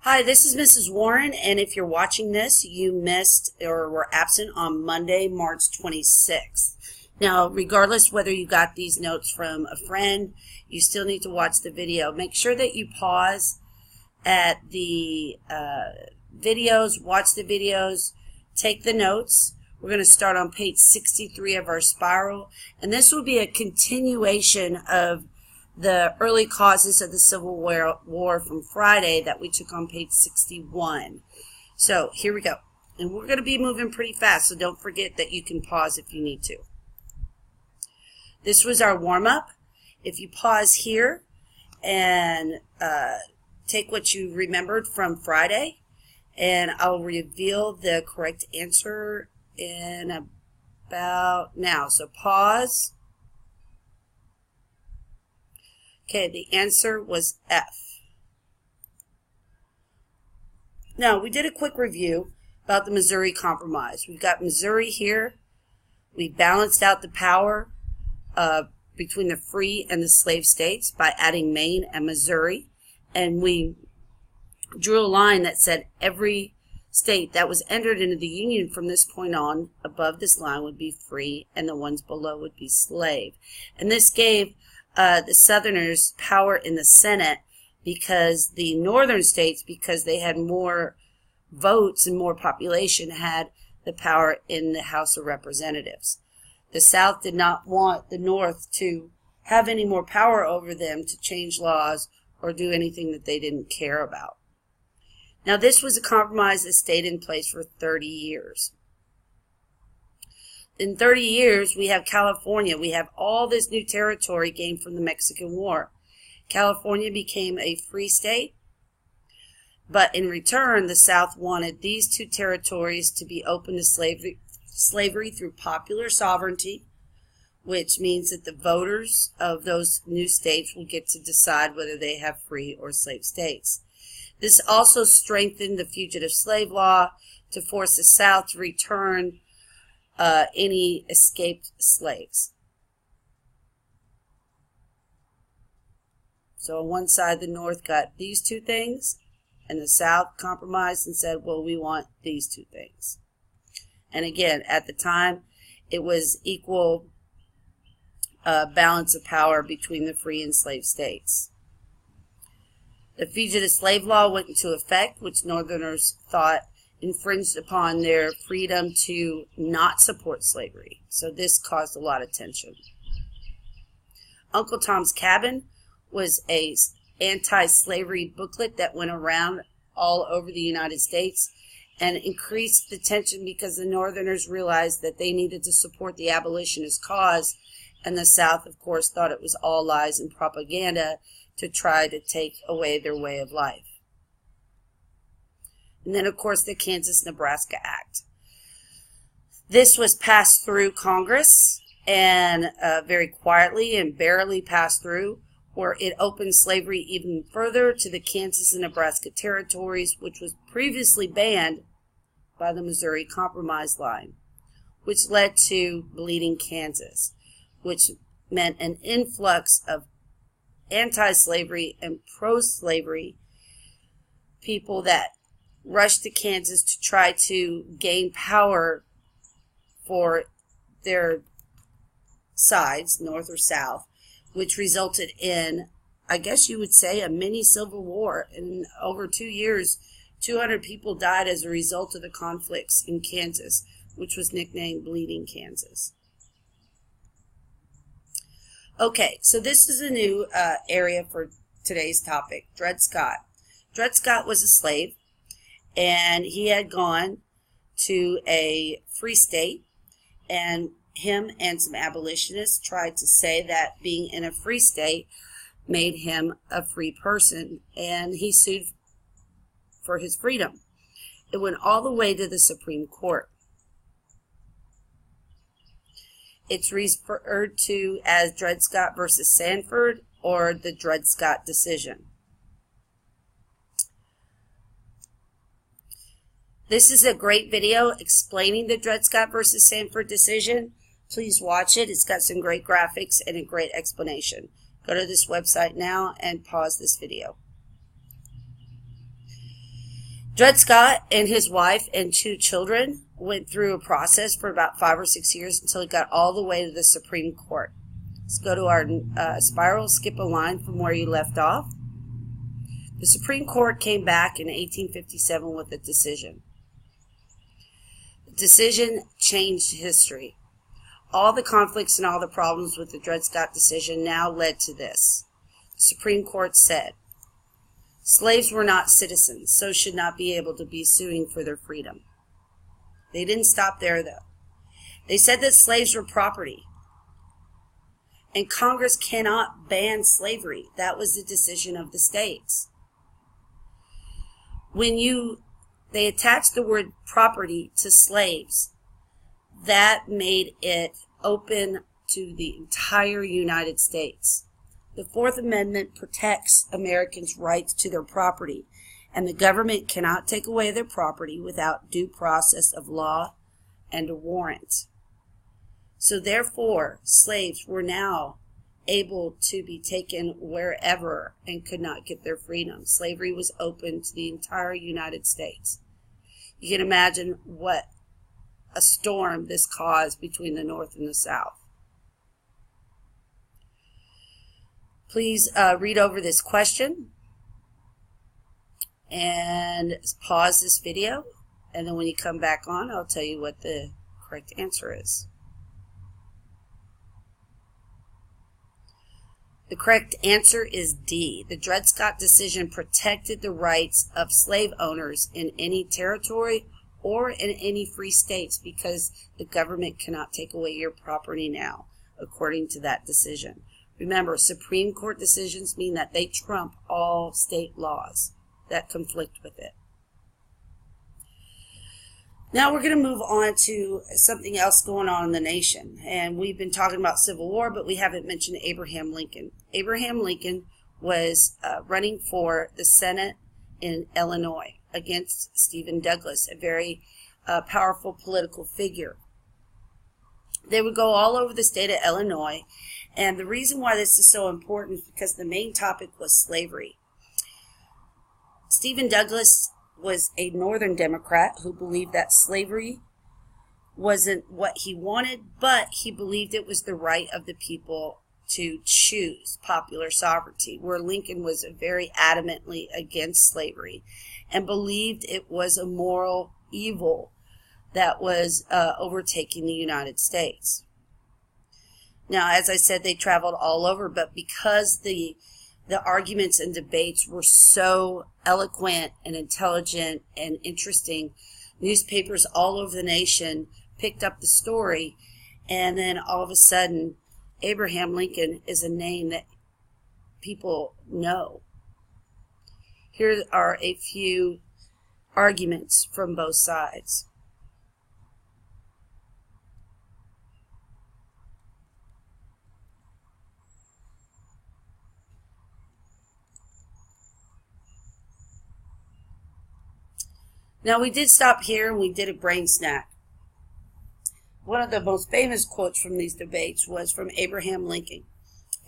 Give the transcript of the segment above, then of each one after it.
Hi, this is Mrs. Warren, and if you're watching this, you missed or were absent on Monday, March 26th. Now, regardless whether you got these notes from a friend, you still need to watch the video. Make sure that you pause at the videos, watch the videos, take the notes. We're going to start on page 63 of our spiral, and this will be a continuation of the early causes of the Civil War from Friday that we took on page 61. So here we go. And we're going to be moving pretty fast, so don't forget that you can pause if you need to. This was our warm-up. If you pause here and take what you remembered from Friday, and I'll reveal the correct answer in about now. So pause. Okay, the answer was F. Now, we did a quick review about the Missouri Compromise. We've got Missouri here. We balanced out the power between the free and the slave states by adding Maine and Missouri. And we drew a line that said every state that was entered into the Union from this point on above this line would be free, and the ones below would be slave. And this gave the Southerners power in the Senate, because the northern states, because they had more votes and more population, had the power in the House of Representatives. The South did not want the North to have any more power over them to change laws or do anything that they didn't care about. Now, this was a compromise that stayed in place for 30 years. In 30 years, we have California. We have all this new territory gained from the Mexican War. California became a free state, but in return, the South wanted these two territories to be open to slavery through popular sovereignty, which means that the voters of those new states will get to decide whether they have free or slave states. This also strengthened the fugitive slave law to force the South to return any escaped slaves. So on one side, the North got these two things, and the South compromised and said, well, we want these two things. And again, at the time, it was equal balance of power between the free and slave states. The fugitive slave law went into effect, which Northerners thought infringed upon their freedom to not support slavery. So this caused a lot of tension. Uncle Tom's Cabin was a anti-slavery booklet that went around all over the United States and increased the tension because the Northerners realized that they needed to support the abolitionist cause, and the South, of course, thought it was all lies and propaganda to try to take away their way of life. And then, of course, the Kansas-Nebraska Act. This was passed through Congress, and very quietly and barely passed through, where it opened slavery even further to the Kansas and Nebraska territories, which was previously banned by the Missouri Compromise line, which led to Bleeding Kansas, which meant an influx of anti-slavery and pro-slavery people that rushed to Kansas to try to gain power for their sides, North or South, which resulted in, I guess you would say, a mini civil war. In over 2 years, 200 people died as a result of the conflicts in Kansas, which was nicknamed Bleeding Kansas. Okay, so this is a new area for today's topic, Dred Scott. Dred Scott was a slave, and he had gone to a free state, and him and some abolitionists tried to say that being in a free state made him a free person, and he sued for his freedom. It went all the way to the Supreme Court. It's referred to as Dred Scott versus Sanford, or the Dred Scott decision. This is a great video explaining the Dred Scott versus Sanford decision. Please watch it. It's got some great graphics and a great explanation. Go to this website now and pause this video. Dred Scott and his wife and 2 children went through a process for about 5 or 6 years until he got all the way to the Supreme Court. Let's go to our spiral, skip a line from where you left off. The Supreme Court came back in 1857 with a decision. The decision changed history. All the conflicts and all the problems with the Dred Scott decision now led to this. The Supreme Court said, slaves were not citizens, so should not be able to be suing for their freedom. They didn't stop there, though. They said that slaves were property, and Congress cannot ban slavery. That was the decision of the states. When they attached the word property to slaves, that made it open to the entire United States. The 4th Amendment protects Americans' rights to their property, and the government cannot take away their property without due process of law and a warrant. So therefore, slaves were now able to be taken wherever and could not get their freedom. Slavery was open to the entire United States. You can imagine what a storm this caused between the North and the South. Please read over this question and pause this video, and then when you come back on, I'll tell you what the correct answer is. The correct answer is D. The Dred Scott decision protected the rights of slave owners in any territory or in any free states because the government cannot take away your property now, according to that decision. Remember, Supreme Court decisions mean that they trump all state laws that conflict with it. Now we're going to move on to something else going on in the nation. And we've been talking about Civil War, but we haven't mentioned Abraham Lincoln. Abraham Lincoln was running for the Senate in Illinois against Stephen Douglas, a very powerful political figure. They would go all over the state of Illinois. And the reason why this is so important is because the main topic was slavery. Stephen Douglas was a Northern Democrat who believed that slavery wasn't what he wanted, but he believed it was the right of the people to choose popular sovereignty, where Lincoln was very adamantly against slavery and believed it was a moral evil that was overtaking the United States. Now, as I said, they traveled all over, but because the arguments and debates were so eloquent and intelligent and interesting, newspapers all over the nation picked up the story, and then all of a sudden, Abraham Lincoln is a name that people know. Here are a few arguments from both sides. Now, we did stop here and we did a brain snack. One of the most famous quotes from these debates was from Abraham Lincoln.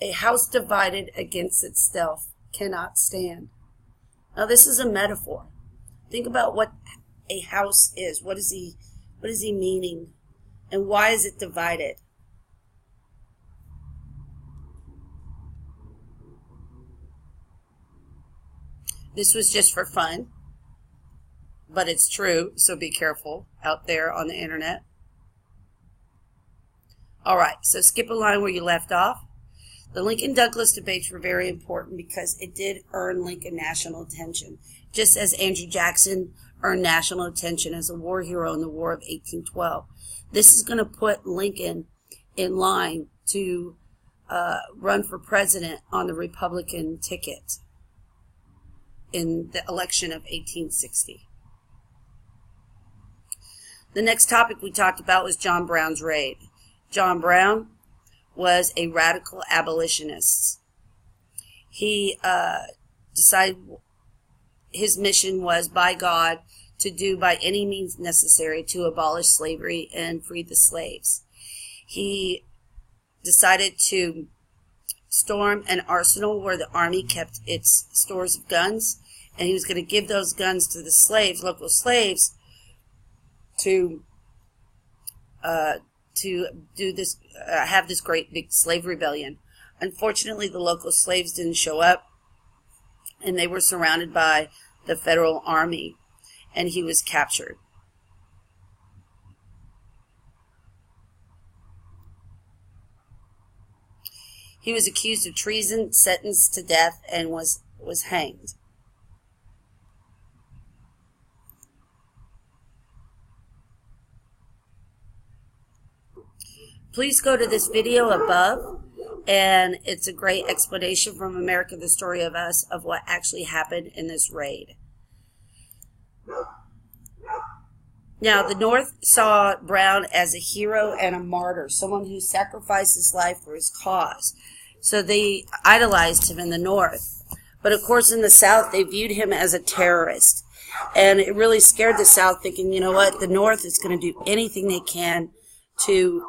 "A house divided against itself cannot stand." Now, this is a metaphor. Think about what a house is. What is he meaning? And why is it divided? This was just for fun, but it's true, so be careful out there on the internet. All right, so skip a line where you left off. The Lincoln-Douglas debates were very important because it did earn Lincoln national attention, just as Andrew Jackson earned national attention as a war hero in the War of 1812. This is going to put Lincoln in line to run for president on the Republican ticket in the election of 1860. The next topic we talked about was John Brown's raid. John Brown was a radical abolitionist. He decided his mission was, by God, to do by any means necessary to abolish slavery and free the slaves. He decided to storm an arsenal where the army kept its stores of guns and he was going to give those guns to the slaves, local slaves, to do this, have this great big slave rebellion. Unfortunately, the local slaves didn't show up, and they were surrounded by the federal army, and he was captured. He was accused of treason, sentenced to death, and was hanged. Please go to this video above, and it's a great explanation from America, the Story of Us, of what actually happened in this raid. Now, the North saw Brown as a hero and a martyr, someone who sacrificed his life for his cause. So they idolized him in the North. But of course, in the South, they viewed him as a terrorist. And it really scared the South, thinking, you know what, the North is going to do anything they can to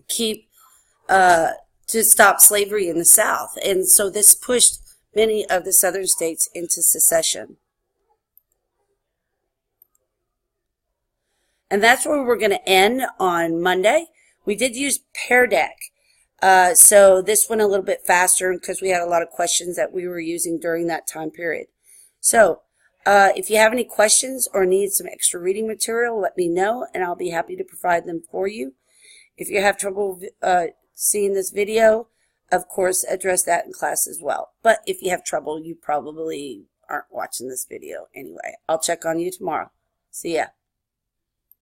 to stop slavery in the South. And so this pushed many of the Southern states into secession. And that's where we're going to end on Monday. We did use Pear Deck. So this went a little bit faster because we had a lot of questions that we were using during that time period. So if you have any questions or need some extra reading material, let me know, and I'll be happy to provide them for you. If you have trouble seeing this video, of course, address that in class as well. But if you have trouble, you probably aren't watching this video anyway. I'll check on you tomorrow. See ya.